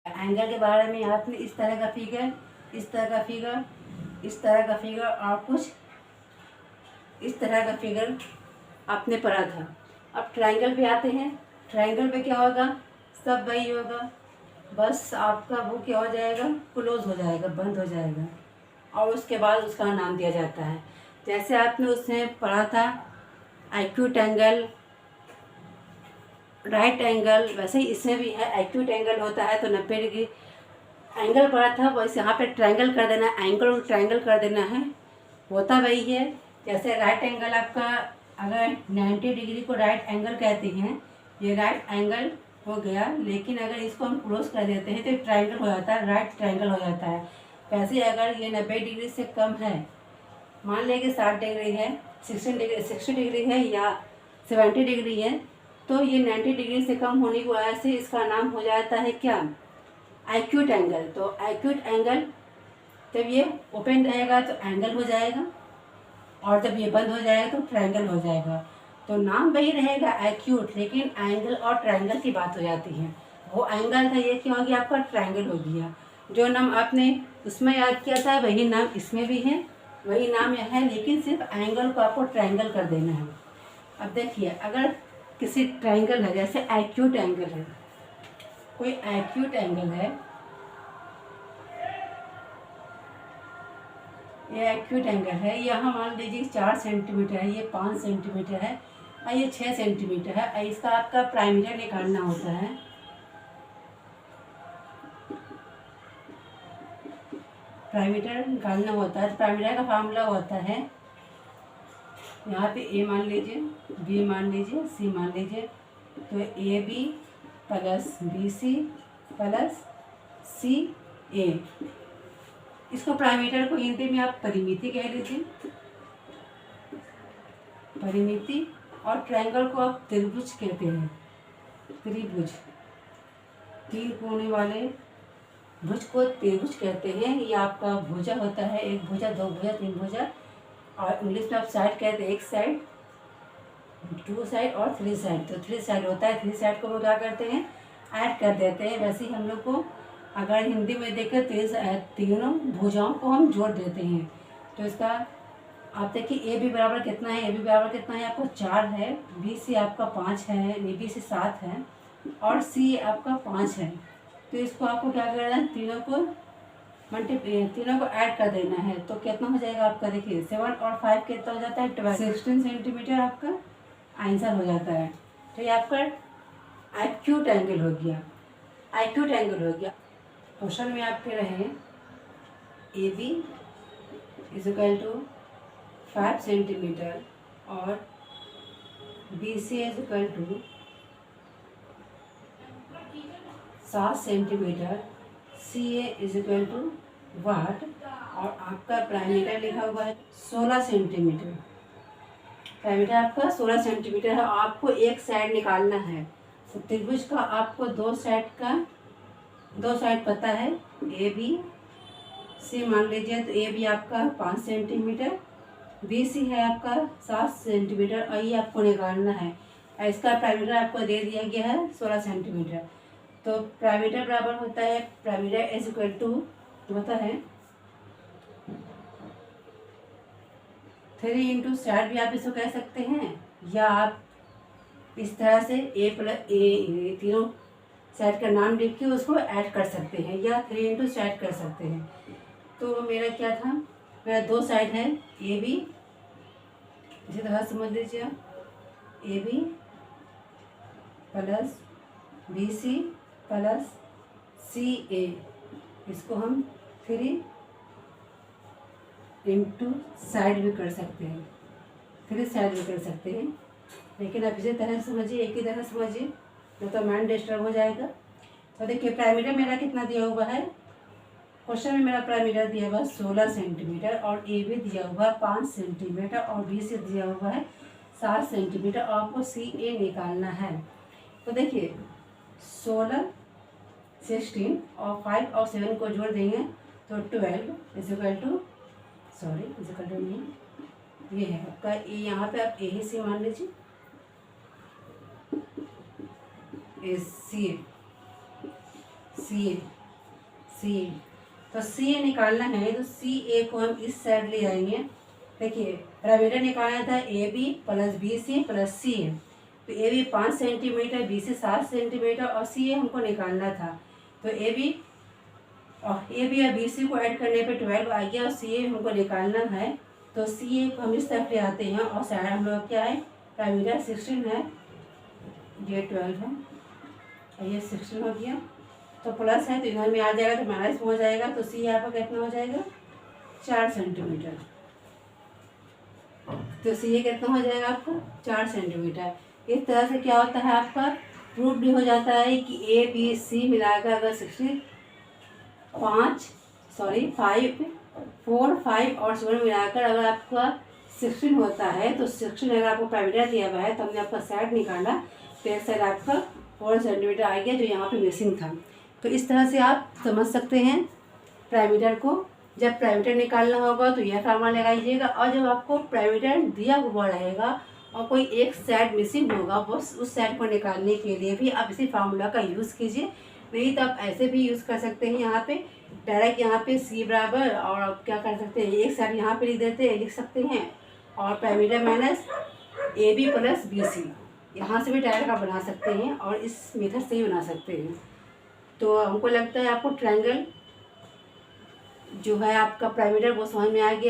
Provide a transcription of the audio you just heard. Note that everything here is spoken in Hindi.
एंगल के बारे में आपने इस तरह का फिगर, इस तरह का फिगर, इस तरह का फिगर और कुछ इस तरह का फिगर आपने पढ़ा था। अब ट्रायंगल पे आते हैं। ट्रायंगल पे क्या होगा, सब वही होगा, बस आपका वो क्या हो जाएगा, क्लोज हो जाएगा, बंद हो जाएगा और उसके बाद उसका नाम दिया जाता है। जैसे आपने उसमें पढ़ा था एक्यूट एंगल, राइट एंगल, वैसे ही इसमें भी है। एक्यूट एंगल होता है तो 90 डिग्री एंगल पड़ा था, वैसे यहाँ पे ट्रायंगल कर देना है, एंगल और ट्रायंगल कर देना है, होता वही है। जैसे राइट एंगल आपका, अगर 90 डिग्री को राइट एंगल कहते हैं, ये राइट एंगल हो गया, लेकिन अगर इसको हम क्लोज कर देते हैं तो ट्रायंगल हो जाता है, राइट ट्रायंगल हो जाता है। वैसे अगर ये 90 डिग्री से कम है, मान लें कि 60 डिग्री है, 60 डिग्री है या 70 डिग्री है, तो ये 90 डिग्री से कम होने की वजह से इसका नाम हो जाता है क्या, एक्यूट एंगल। तो एक्यूट एंगल जब ये ओपन रहेगा तो एंगल हो जाएगा और जब ये बंद हो जाएगा तो ट्रायंगल हो जाएगा। तो नाम वही रहेगा एक्यूट, लेकिन एंगल और ट्रायंगल की बात हो जाती है। वो एंगल था, ये क्या हो गया आपका, ट्रायंगल हो गया। जो नाम आपने उसमें याद किया था वही नाम इसमें भी है, वही नाम यहाँ है, लेकिन सिर्फ एंगल को आपको ट्रायंगल कर देना है। अब देखिए, अगर किसी ट्रायंगल है, जैसे एक्यूट एंगल है, कोई एक्यूट एंगल है, ये एक्यूट एंगल है, यहाँ मान लीजिए 4 सेंटीमीटर है, ये 5 सेंटीमीटर है और ये 6 सेंटीमीटर है, और इसका आपका प्राइमीटर निकालना होता है। प्राइमीटर निकालना होता है, तो प्राइमीटर का फार्मूला होता है, यहाँ पे ए मान लीजिए, बी मान लीजिए, सी मान लीजिए, तो A B plus B C plus C A. इसको प्राइमीटर को हिंदी में आप परिमिति कह लीजिए, परिमिति। और ट्रायंगल को आप त्रिभुज कहते हैं, त्रिभुज, 3 कोने वाले भुज को त्रिभुज कहते हैं। ये आपका भुजा होता है, एक भुजा, 2 भुजा, 3 भुजा, और इंग्लिश में आप साइड कहते हैं, एक साइड, 2 साइड और 3 साइड। तो 3 साइड होता है, 3 साइड को वो क्या करते हैं, ऐड कर देते हैं। वैसे ही हम लोग को अगर हिंदी में देखें, तीनों भुजाओं को हम जोड़ देते हैं। तो इसका आप देखिए, ए बी बराबर कितना है, ए बी बराबर कितना है आपको 4 है, बी सी आपका 5 है, ए बी सी 7 है और सी आपका 5 है। तो इसको आपको क्या करना है, तीनों को ऐड कर देना है। तो कितना हो जाएगा आपका, देखिए 7 और 5 कितना हो जाता है, 12, 16 सेंटीमीटर आपका आंसर हो जाता है। तो ये आपका एक्यूट एंगल हो गया, एक्यूट एंगल हो गया। क्वेश्चन में आपके रहे A B is equal to 5 centimetre और B C is equal to 7 centimetre, C A is equal to what, और आपका प्राइमीटर लिखा हुआ है 16 सेंटीमीटर। प्राइमीटर आपका 16 सेंटीमीटर है। आपको एक साइड निकालना है, तो त्रिभुज का आपको दो साइड पता है, ए बी सी मान लीजिए, तो ए बी आपका 5 सेंटीमीटर, बी सी है आपका 7 सेंटीमीटर, और ये आपको निकालना है। इसका प्राइमीटर आपको दे दिया गया है 16 सेंटीमीटर। तो प्राइमीटर बराबर होता है, प्राइमीटर इज इक्वल टू होता है 3 इंटू साइड भी आप इसको कह सकते हैं, या आप इस तरह से ए प्लस ए, तीनों साइड का नाम लिख के उसको ऐड कर सकते हैं, या 3 इंटू साइड कर सकते हैं। तो मेरा क्या था, मेरा 2 साइड है, ए बी, इसी तरह समझ लीजिए, A B plus B C plus C A, इसको हम 3 इंटू साइड भी कर सकते हैं, 3 साइड भी कर सकते हैं। लेकिन आप इसी तरह समझिए, एक ही तरह समझिए, तो माइंड डिस्टर्ब हो जाएगा। तो देखिए, प्राइमीटर मेरा कितना दिया हुआ है, क्वेश्चन में मेरा प्राइमीटर दिया हुआ है 16 सेंटीमीटर, और ए बी दिया हुआ है 5 सेंटीमीटर, और बी सी दिया हुआ है 7 सेंटीमीटर, और आपको सी ए निकालना है। तो देखिए 16, 16 और 5 और 7 को जोड़ देंगे तो 12 इजिकल टू नहीं, ये है आपका ए, यहाँ पे आप ए ही सी मान लीजिए, ए सी सी ए, सी ए। तो सी ए निकालना है तो सी ए को हम इस साइड ले आएंगे। देखिए पैरामीटर निकालना था A B plus B C plus C A. तो A B 5 centimetre, B C 7 centimetre और सी ए हमको निकालना था। तो ए बी और बी सी को ऐड करने पे 12 आ गया और सी ए हमको निकालना है। तो सी ए को हम इस तरफ ले आते हैं और साइड हम लोग क्या है, पैरामीटर 16 है, ये 12 है और ये 16 हो गया। तो प्लस है तो इधर में आ जाएगा तो माइनस में हो जाएगा। तो सी यहाँ पर कितना हो जाएगा, 4 सेंटीमीटर। तो सी ए कितना हो जाएगा आपको, 4 सेंटीमीटर। इस तरह से क्या होता है आपका प्रूफ भी हो जाता है कि ए बी सी मिलाकर अगर 5 4 5 और 7 मिलाकर अगर आपका 16 होता है तो 16 अगर आपको पैरामीटर दिया हुआ है तो हमने आपका साइड निकाला तो एक साइड आपका 4 सेंटीमीटर आ गया जो यहाँ पे मिसिंग था। तो इस तरह से आप समझ सकते हैं पैरामीटर को। जब पैरामीटर निकालना होगा तो यह फार्मूला लगाइएगा और जब आपको पैरामीटर दिया हुआ रहेगा और कोई एक साइड मिसिंग होगा बस उस साइड को निकालने के लिए भी आप इसी फार्मूला का यूज़ कीजिए। नहीं तो आप ऐसे भी यूज़ कर सकते हैं, यहाँ पे डायरेक्ट यहाँ पे सी बराबर और आप क्या कर सकते हैं, एक साइड यहाँ पे लिख सकते हैं और parameter minus A B plus B C, यहाँ से भी डायरेक्ट आप बना सकते हैं और इस मेथड से ही बना सकते हैं। तो हमको लगता है आपको ट्रायंगल जो है आपका पैरामीटर वो समझ में आ गया।